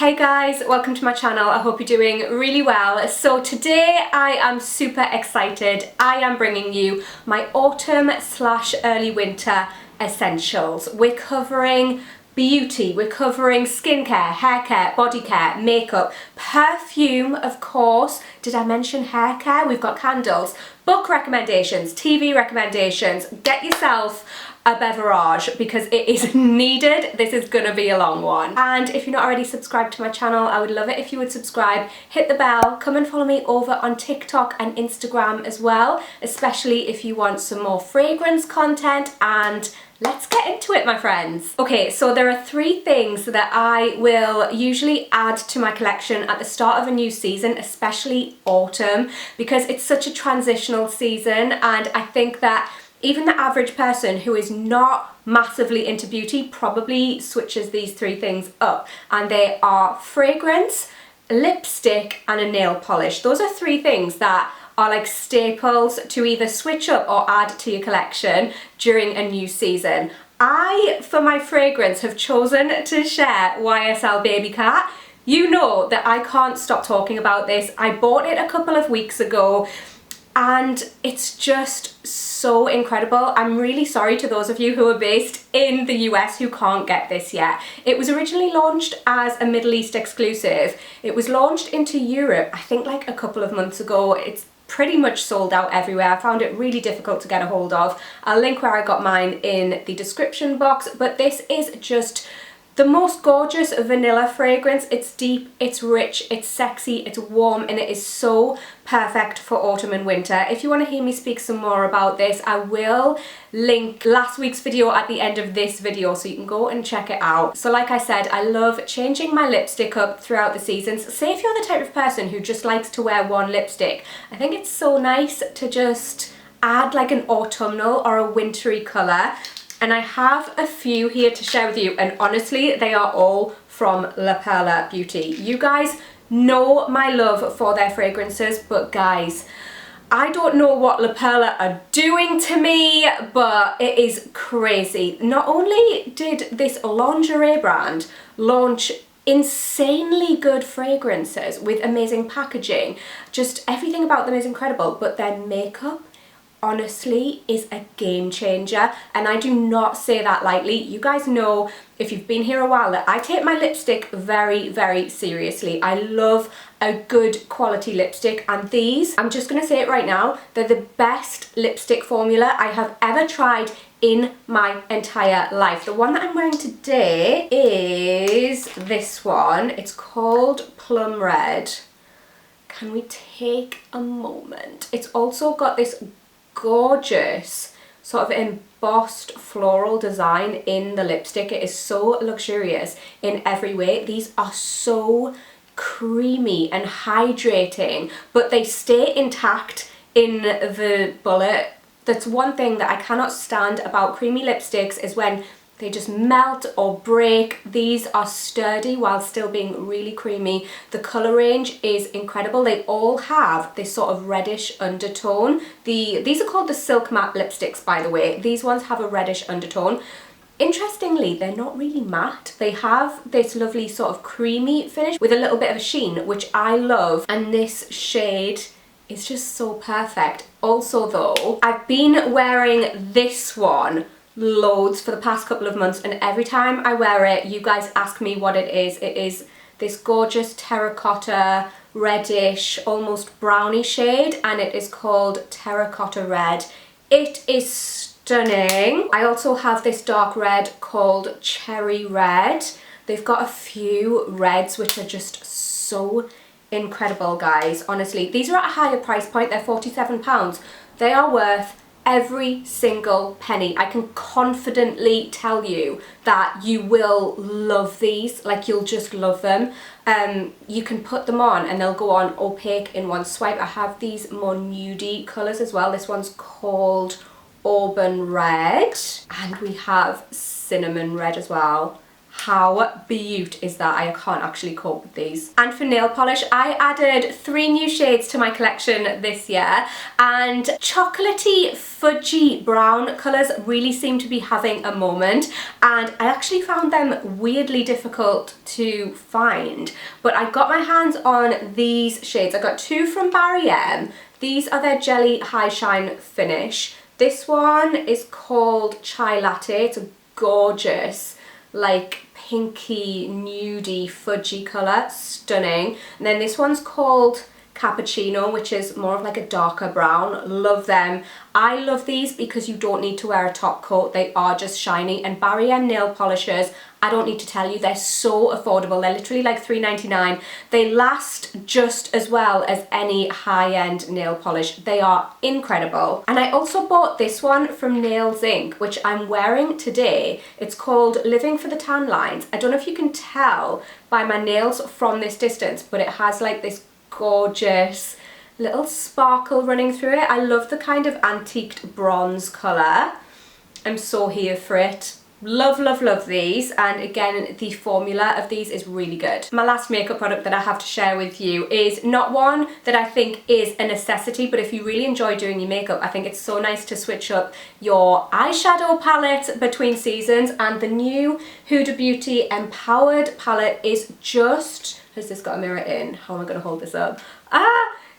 Hey guys, welcome to my channel. I hope you're doing really well. So today I am super excited. I am bringing you my autumn / early winter essentials. We're covering beauty, we're covering skincare, hair care, body care, makeup, perfume, of course. Did I mention hair care? We've got candles, book recommendations, TV recommendations. Get yourself a beverage because it is needed. This is gonna be a long one. And if you're not already subscribed to my channel, I would love it if you would subscribe, hit the bell, come and follow me over on TikTok and Instagram as well, especially if you want some more fragrance content. And let's get into it, my friends. Okay, so there are 3 things that I will usually add to my collection at the start of a new season, especially autumn, because it's such a transitional season, and I think that even the average person who is not massively into beauty probably switches these 3 things up, and they are fragrance, lipstick and a nail polish. Those are 3 things that are like staples to either switch up or add to your collection during a new season. I, for my fragrance, have chosen to share YSL Baby Cat. You know that I can't stop talking about this. I bought it a couple of weeks ago and it's just so incredible. I'm really sorry to those of you who are based in the US who can't get this yet. It was originally launched as a Middle East exclusive. It was launched into Europe, I think like a couple of months ago. It's pretty much sold out everywhere. I found it really difficult to get a hold of. I'll link where I got mine in the description box, but this is just the most gorgeous vanilla fragrance. It's deep, it's rich, it's sexy, it's warm, and it is so perfect for autumn and winter. If you want to hear me speak some more about this, I will link last week's video at the end of this video so you can go and check it out. So like I said, I love changing my lipstick up throughout the seasons. Say if you're the type of person who just likes to wear one lipstick, I think it's so nice to just add like an autumnal or a wintry colour. And I have a few here to share with you, and honestly, they are all from La Perla Beauty. You guys know my love for their fragrances, but guys, I don't know what La Perla are doing to me, but it is crazy. Not only did this lingerie brand launch insanely good fragrances with amazing packaging, just everything about them is incredible, but their makeup honestly is a game changer, and I do not say that lightly. You guys know, if you've been here a while, that I take my lipstick very, very seriously. I love a good quality lipstick, and these, I'm just gonna say it right now, they're the best lipstick formula I have ever tried in my entire life. The one that I'm wearing today is this one. It's called Plum Red. Can we take a moment? It's also got this gorgeous sort of embossed floral design in the lipstick. It is so luxurious in every way. These are so creamy and hydrating, but they stay intact in the bullet. That's one thing that I cannot stand about creamy lipsticks, is when they just melt or break. These are sturdy while still being really creamy. The colour range is incredible. They all have this sort of reddish undertone. These are called the Silk Matte lipsticks, by the way. These ones have a reddish undertone. Interestingly, they're not really matte. They have this lovely sort of creamy finish with a little bit of a sheen, which I love. And this shade is just so perfect. Also though, I've been wearing this one loads for the past couple of months, and every time I wear it, you guys ask me what it is. It is this gorgeous terracotta, reddish, almost browny shade, and it is called Terracotta Red. It is stunning. I also have this dark red called Cherry Red. They've got a few reds which are just so incredible, guys. Honestly, these are at a higher price point. They're £47. They are worth every single penny. I can confidently tell you that you will love these. Like, you'll just love them. You can put them on and they'll go on opaque in one swipe. I have these more nudie colours as well. This one's called Auburn Red, and we have Cinnamon Red as well. How beaut is that? I can't actually cope with these. And for nail polish, I added 3 new shades to my collection this year, and chocolatey, fudgy brown colours really seem to be having a moment, and I actually found them weirdly difficult to find, but I got my hands on these shades. I got 2 from Barry M. These are their Jelly High Shine Finish. This one is called Chai Latte. It's a gorgeous, like pinky, nudie, fudgy colour, stunning. And then this one's called Cappuccino, which is more of like a darker brown. Love them. I love these because you don't need to wear a top coat. They are just shiny. And Barry M nail polishers, I don't need to tell you, they're so affordable. They're literally like $3.99. They last just as well as any high-end nail polish. They are incredible. And I also bought this one from Nails Inc, which I'm wearing today. It's called Living for the Tan Lines. I don't know if you can tell by my nails from this distance, but it has like this gorgeous little sparkle running through it. I love the kind of antiqued bronze colour. I'm so here for it. Love, love, love these, and again, the formula of these is really good. My last makeup product that I have to share with you is not one that I think is a necessity, but if you really enjoy doing your makeup, I think it's so nice to switch up your eyeshadow palette between seasons, and the new Huda Beauty Empowered palette is just... Has this got a mirror in? How am I going to hold this up?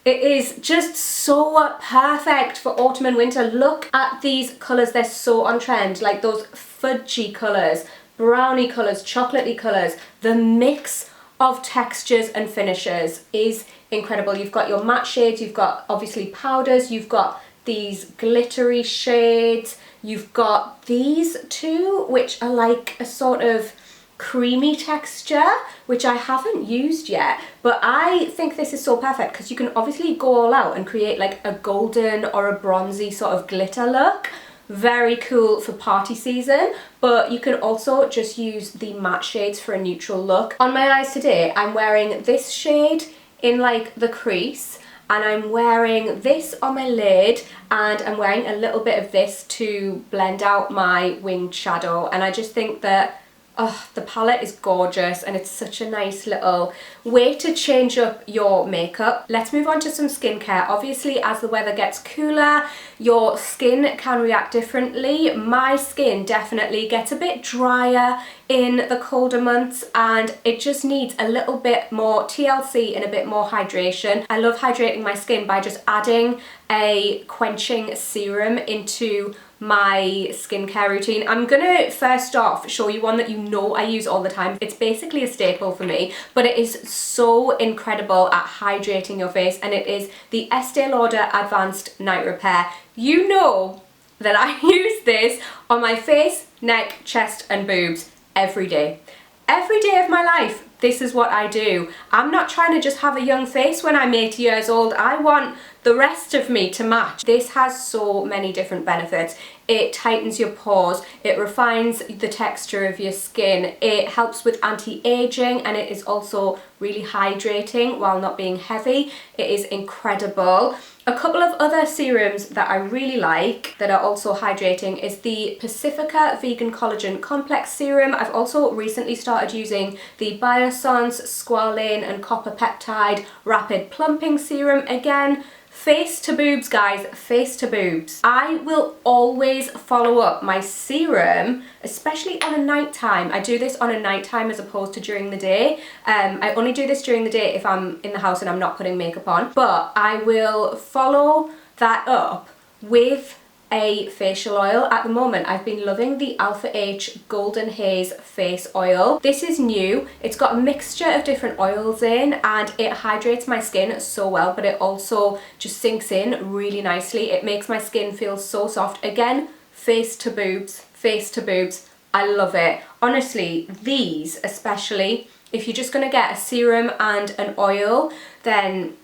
It is just so perfect for autumn and winter. Look at these colours, they're so on trend. Like those fudgy colours, brownie colours, chocolatey colours. The mix of textures and finishes is incredible. You've got your matte shades, you've got obviously powders, you've got these glittery shades, you've got these two, which are like a sort of creamy texture, which I haven't used yet, but I think this is so perfect because you can obviously go all out and create like a golden or a bronzy sort of glitter look. Very cool for party season, but you can also just use the matte shades for a neutral look. On my eyes today, I'm wearing this shade in like the crease, and I'm wearing this on my lid, and I'm wearing a little bit of this to blend out my winged shadow, and I just think that oh, the palette is gorgeous, and it's such a nice little way to change up your makeup. Let's move on to some skincare. Obviously, as the weather gets cooler, your skin can react differently. My skin definitely gets a bit drier in the colder months, and it just needs a little bit more TLC and a bit more hydration. I love hydrating my skin by just adding a quenching serum into my skincare routine. I'm gonna first off show you one that you know I use all the time. It's basically a staple for me, but it is so incredible at hydrating your face, and it is the Estee Lauder Advanced Night Repair. You know that I use this on my face, neck, chest and boobs every day. Every day of my life, this is what I do. I'm not trying to just have a young face when I'm 80 years old. I want the rest of me to match. This has so many different benefits. It tightens your pores, it refines the texture of your skin, it helps with anti-aging, and it is also really hydrating while not being heavy. It is incredible. A couple of other serums that I really like that are also hydrating is the Pacifica Vegan Collagen Complex Serum. I've also recently started using the Biossance Squalane and Copper Peptide Rapid Plumping Serum. Again, face to boobs, guys, face to boobs. I will always follow up my serum, especially on a nighttime. I do this on a nighttime as opposed to during the day. I only do this during the day if I'm in the house and I'm not putting makeup on, but I will follow that up with a facial oil. At the moment, I've been loving the Alpha H Golden Haze Face Oil. This is new. It's got a mixture of different oils in, and it hydrates my skin so well, but it also just sinks in really nicely. It makes my skin feel so soft. Again, face to boobs, face to boobs. I love it. Honestly, these especially, if you're just gonna get a serum and an oil, then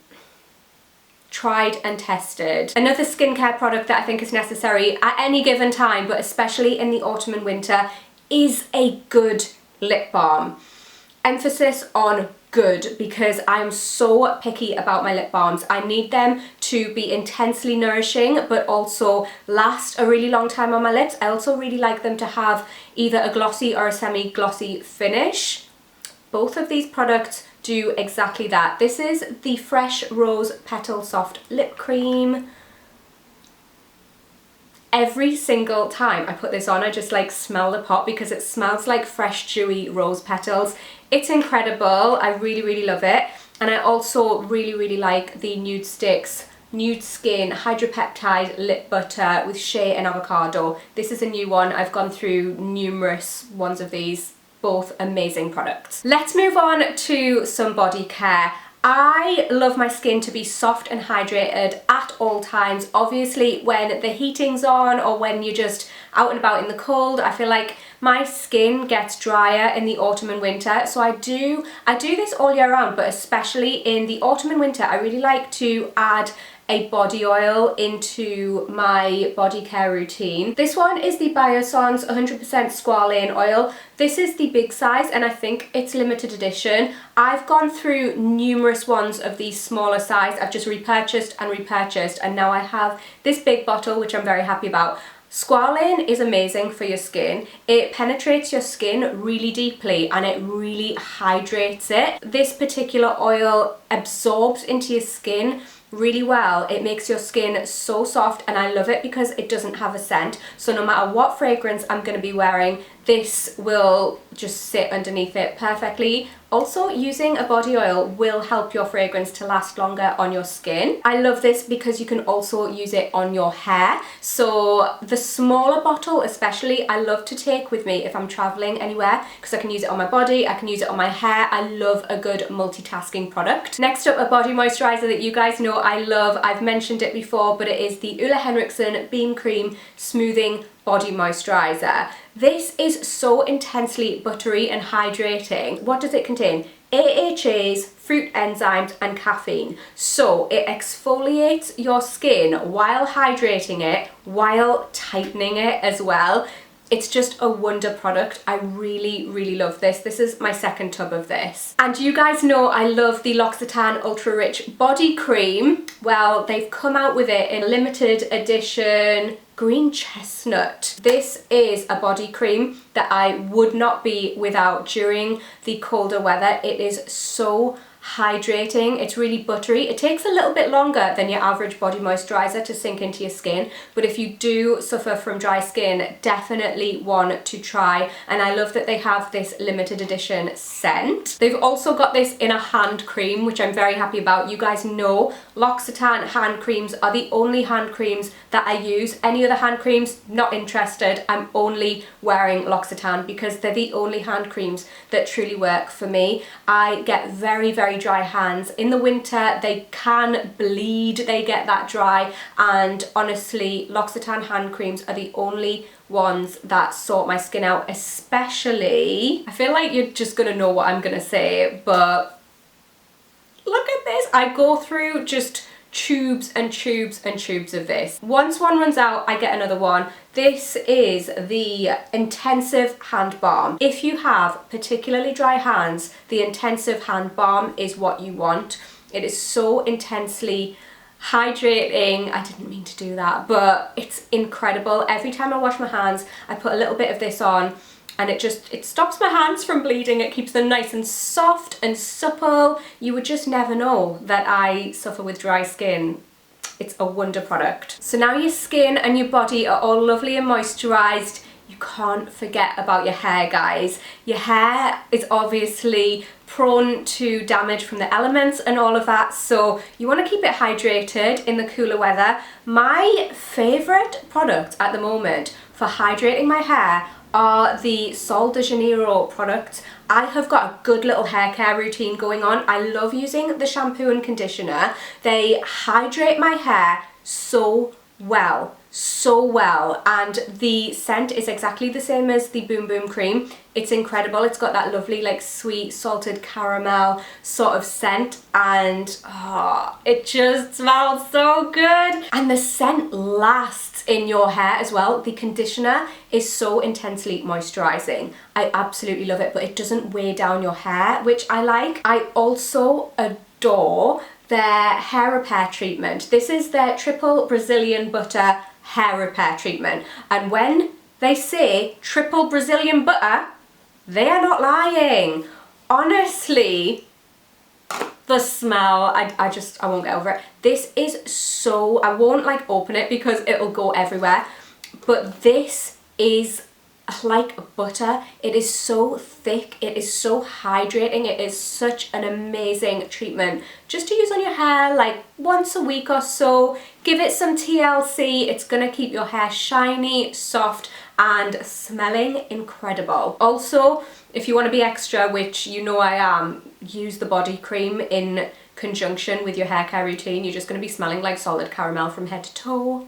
tried and tested. Another skincare product that I think is necessary at any given time, but especially in the autumn and winter, is a good lip balm. Emphasis on good, because I am so picky about my lip balms. I need them to be intensely nourishing but also last a really long time on my lips. I also really like them to have either a glossy or a semi-glossy finish. Both of these products do exactly that. This is the Fresh Rose Petal Soft Lip Cream. Every single time I put this on, I just like smell the pot because it smells like fresh dewy rose petals. It's incredible. I really, really love it. And I also really, really like the Nude Sticks Nude Skin Hydropeptide Lip Butter with shea and avocado. This is a new one. I've gone through numerous ones of these. Both amazing products. Let's move on to some body care. I love my skin to be soft and hydrated at all times. Obviously, when the heating's on or when you're just out and about in the cold, I feel like my skin gets drier in the autumn and winter. So I do this all year round, but especially in the autumn and winter, I really like to add a body oil into my body care routine. This one is the Biossance 100% Squalane oil. This is the big size and I think it's limited edition. I've gone through numerous ones of these smaller size. I've just repurchased and now I have this big bottle, which I'm very happy about. Squalane is amazing for your skin. It penetrates your skin really deeply and it really hydrates it. This particular oil absorbs into your skin really well. It makes your skin so soft and I love it because it doesn't have a scent. So no matter what fragrance I'm going to be wearing, this will just sit underneath it perfectly. Also, using a body oil will help your fragrance to last longer on your skin. I love this because you can also use it on your hair. So the smaller bottle especially, I love to take with me if I'm traveling anywhere because I can use it on my body, I can use it on my hair. I love a good multitasking product. Next up, a body moisturizer that you guys know I love. I've mentioned it before, but it is the Ulla Henriksen Beam Cream Smoothing Body Moisturizer. This is so intensely buttery and hydrating. What does it contain? AHAs, fruit enzymes and caffeine. So it exfoliates your skin while hydrating it, while tightening it as well. It's just a wonder product. I really, really love this. This is my second tub of this. And you guys know I love the L'Occitane Ultra Rich Body Cream. Well, they've come out with it in limited edition green chestnut. This is a body cream that I would not be without during the colder weather. It is so hydrating. It's really buttery. It takes a little bit longer than your average body moisturizer to sink into your skin, but if you do suffer from dry skin, definitely one to try. And I love that they have this limited edition scent. They've also got this in a hand cream, which I'm very happy about. You guys know L'Occitane hand creams are the only hand creams that I use. Any other hand creams, not interested. I'm only wearing L'Occitane because they're the only hand creams that truly work for me. I get very, very dry hands. In the winter, they can bleed, they get that dry, and honestly, L'Occitane hand creams are the only ones that sort my skin out, especially, I feel like you're just gonna know what I'm gonna say, but look at this. I go through just tubes and tubes and tubes of this. Once one runs out, I get another one. This is the Intensive Hand Balm. If you have particularly dry hands, the Intensive Hand Balm is what you want. It is so intensely hydrating. I didn't mean to do that, but it's incredible. Every time I wash my hands, I put a little bit of this on and it stops my hands from bleeding. It keeps them nice and soft and supple. You would just never know that I suffer with dry skin. It's a wonder product. So now your skin and your body are all lovely and moisturized. You can't forget about your hair, guys. Your hair is obviously prone to damage from the elements and all of that, so you want to keep it hydrated in the cooler weather. My favorite product at the moment for hydrating my hair are the Sol de Janeiro products. I have got a good little hair care routine going on. I love using the shampoo and conditioner. They hydrate my hair so well, and the scent is exactly the same as the Boom Boom cream. It's incredible. It's got that lovely like sweet salted caramel sort of scent, and it just smells so good, and the scent lasts in your hair as well. The conditioner is so intensely moisturizing. I absolutely love it, but it doesn't weigh down your hair, which I like. I also adore their hair repair treatment. This is their triple Brazilian butter hair repair treatment. And when they say triple Brazilian butter, they are not lying. Honestly, the smell, I won't get over it. This is so, I won't like open it because it'll go everywhere, but this is like butter. It is so thick, it is so hydrating, it is such an amazing treatment just to use on your hair like once a week or so. Give it some TLC, it's gonna keep your hair shiny, soft and smelling incredible. Also, if you want to be extra, which you know I am, use the body cream in conjunction with your hair care routine. You're just going to be smelling like solid caramel from head to toe.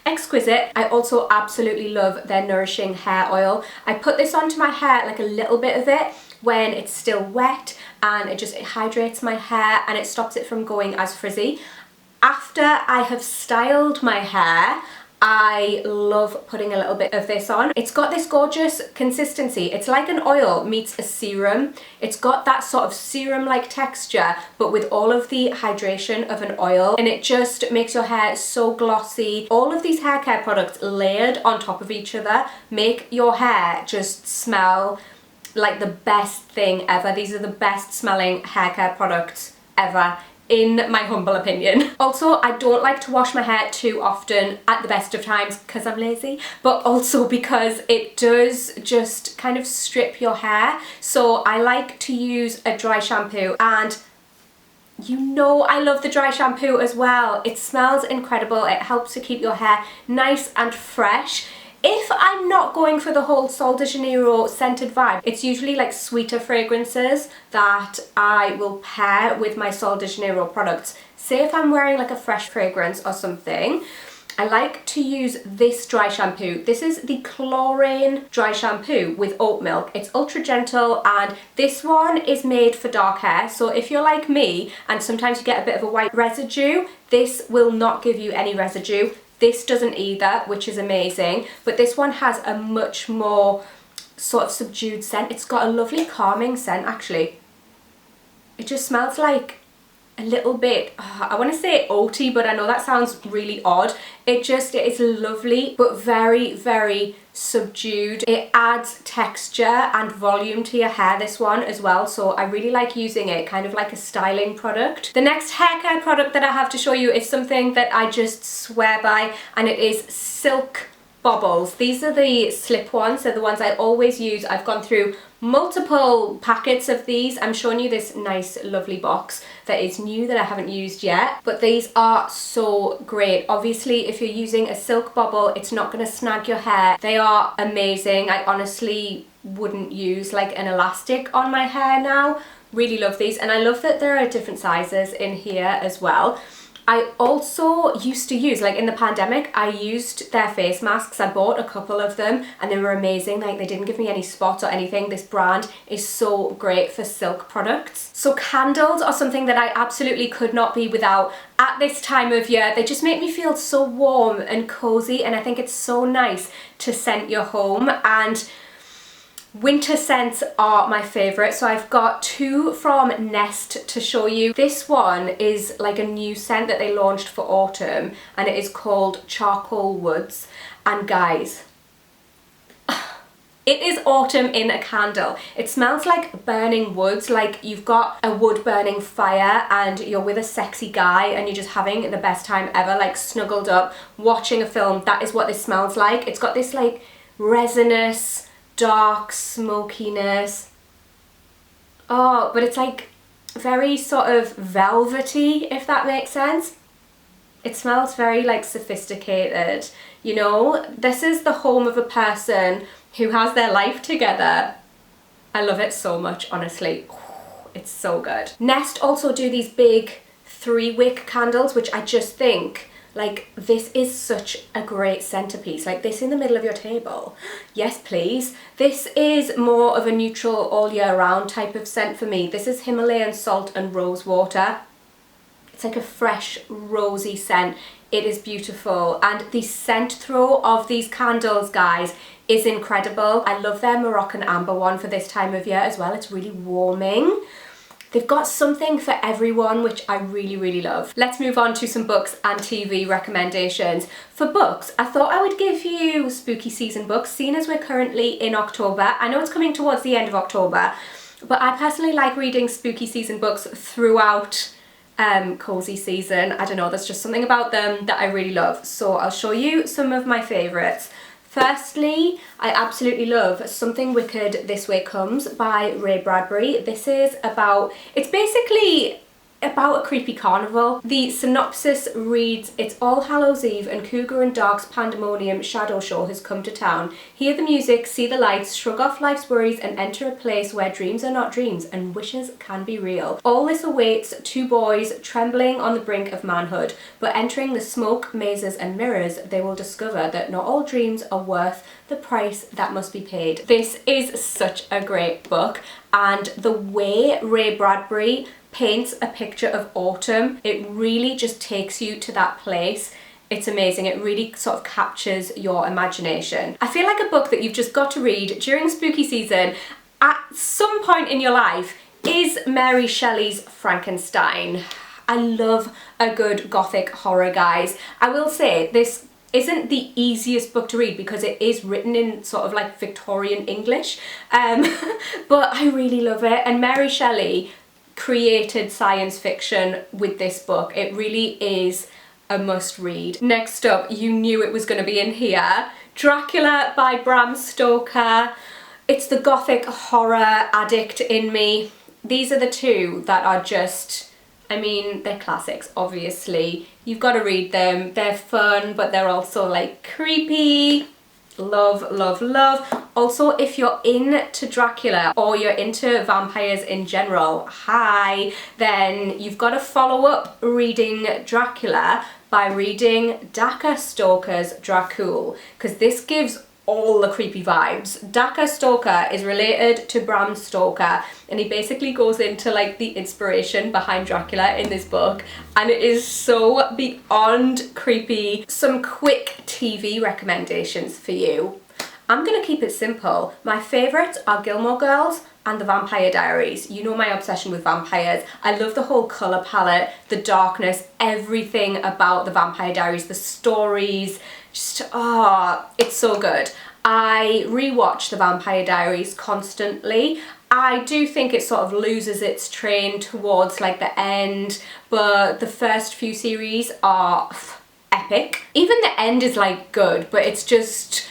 Exquisite. I also absolutely love their nourishing hair oil. I put this onto my hair, like a little bit of it, when it's still wet, and it hydrates my hair and it stops it from going as frizzy. After I have styled my hair, I love putting a little bit of this on. It's got this gorgeous consistency. It's like an oil meets a serum. It's got that sort of serum-like texture, but with all of the hydration of an oil, and it just makes your hair so glossy. All of these hair care products layered on top of each other make your hair just smell like the best thing ever. These are the best smelling hair care products ever, in my humble opinion. Also, I don't like to wash my hair too often at the best of times because I'm lazy, but also because it does just kind of strip your hair. So I like to use a dry shampoo, and you know I love the dry shampoo as well. It smells incredible. It helps to keep your hair nice and fresh. If I'm not going for the whole Sol de Janeiro scented vibe, it's usually like sweeter fragrances that I will pair with my Sol de Janeiro products. Say if I'm wearing like a fresh fragrance or something, I like to use this dry shampoo. This is the chlorine dry shampoo with oat milk. It's ultra gentle, and this one is made for dark hair. So if you're like me and sometimes you get a bit of a white residue, this will not give you any residue. This doesn't either, which is amazing, but this one has a much more sort of subdued scent. It's got a lovely calming scent actually. It just smells like a little bit, I want to say oaty, but I know that sounds really odd. It is lovely, but very, very subdued. It adds texture and volume to your hair, this one as well, so I really like using it kind of like a styling product. The next hair care product that I have to show you is something that I just swear by, and it is Silk Bobbles. These are the slip ones. They're the ones I always use. I've gone through multiple packets of these. I'm showing you this nice lovely box that is new that I haven't used yet, but these are so great. Obviously if you're using a silk bobble, it's not going to snag your hair. They are amazing. I honestly wouldn't use like an elastic on my hair now. Really love these, and I love that there are different sizes in here as well. I also used to use, like in the pandemic, I used their face masks. I bought a couple of them and they were amazing. Like they didn't give me any spots or anything. This brand is so great for silk products. So candles are something that I absolutely could not be without at this time of year. They just make me feel so warm and cozy, and I think it's so nice to scent your home. And winter scents are my favourite, so I've got two from Nest to show you. This one is like a new scent that they launched for autumn, and it is called Charcoal Woods. And guys, it is autumn in a candle. It smells like burning woods, like you've got a wood burning fire and you're with a sexy guy and you're just having the best time ever, like snuggled up watching a film. That is what this smells like. It's got this like resinous, dark smokiness. Oh, but it's like very sort of velvety, if that makes sense. It smells very like sophisticated, you know. This is the home of a person who has their life together. I love it so much, honestly. It's so good. Nest also do these big 3-wick candles, which I just think, like, this is such a great centerpiece. Like this in the middle of your table. Yes, please. This is more of a neutral all year round type of scent for me. This is Himalayan salt and rose water. It's like a fresh, rosy scent. It is beautiful. And the scent throw of these candles, guys, is incredible. I love their Moroccan amber one for this time of year as well. It's really warming. They've got something for everyone, which I really, really love. Let's move on to some books and TV recommendations. For books, I thought I would give you spooky season books, seeing as we're currently in October. I know it's coming towards the end of October, but I personally like reading spooky season books throughout cozy season. I don't know, there's just something about them that I really love. So I'll show you some of my favourites. Firstly, I absolutely love Something Wicked This Way Comes by Ray Bradbury. This is about, it's basically about a creepy carnival. The synopsis reads, it's All Hallows Eve and Cougar and Dark's pandemonium shadow show has come to town. Hear the music, see the lights, shrug off life's worries and enter a place where dreams are not dreams and wishes can be real. All this awaits two boys trembling on the brink of manhood, but entering the smoke, mazes and mirrors, they will discover that not all dreams are worth the price that must be paid. This is such a great book, and the way Ray Bradbury paints a picture of autumn, it really just takes you to that place. It's amazing. It really sort of captures your imagination. I feel like a book that you've just got to read during spooky season at some point in your life is Mary Shelley's Frankenstein. I love a good gothic horror, guys. I will say this isn't the easiest book to read because it is written in sort of like Victorian English, but I really love it. And Mary Shelley created science fiction with this book. It really is a must read. Next up, you knew it was going to be in here, Dracula by Bram Stoker. It's the gothic horror addict in me. These are the two that are just, I mean, they're classics, obviously. You've got to read them. They're fun, but they're also like creepy. Love, love, love. Also, if you're into Dracula or you're into vampires in general, then you've got to follow up reading Dracula by reading Dacre Stoker's Dracul, because this gives all the creepy vibes. Dacre Stoker is related to Bram Stoker, and he basically goes into like the inspiration behind Dracula in this book, and it is so beyond creepy. Some quick TV recommendations for you. I'm gonna keep it simple. My favourites are Gilmore Girls and The Vampire Diaries. You know my obsession with vampires. I love the whole colour palette, the darkness, everything about The Vampire Diaries, the stories, just, it's so good. I rewatch The Vampire Diaries constantly. I do think it sort of loses its train towards like the end, but the first few series are epic. Even the end is like good, but it's just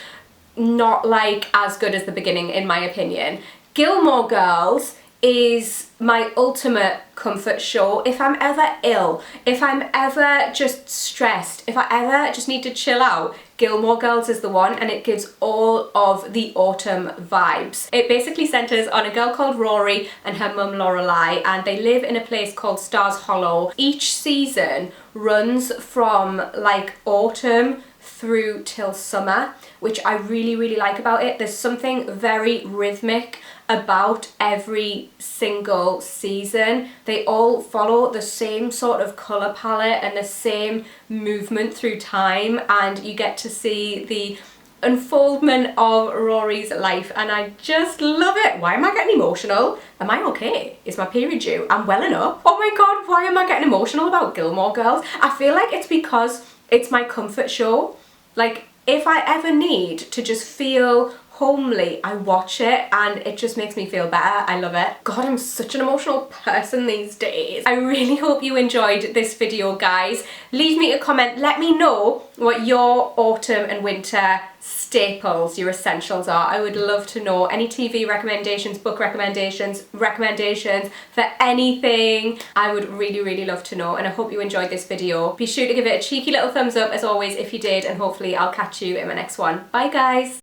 not like as good as the beginning in my opinion. Gilmore Girls is my ultimate comfort show. If I'm ever ill, if I'm ever just stressed, if I ever just need to chill out, Gilmore Girls is the one, and it gives all of the autumn vibes. It basically centres on a girl called Rory and her mum Lorelai, and they live in a place called Stars Hollow. Each season runs from like autumn through till summer, which I really, really like about it. There's something very rhythmic about every single season. They all follow the same sort of colour palette and the same movement through time, and you get to see the unfoldment of Rory's life, and I just love it. Why am I getting emotional? Am I okay? Is my period due? I'm welling up. Oh my god, why am I getting emotional about Gilmore Girls? I feel like it's because it's my comfort show. Like, if I ever need to just feel homely, I watch it and it just makes me feel better. I love it. God, I'm such an emotional person these days. I really hope you enjoyed this video, guys. Leave me a comment. Let me know what your autumn and winter staples, your essentials are. I would love to know. Any TV recommendations, book recommendations for anything. I would really, really love to know, and I hope you enjoyed this video. Be sure to give it a cheeky little thumbs up as always if you did, and hopefully I'll catch you in my next one. Bye, guys.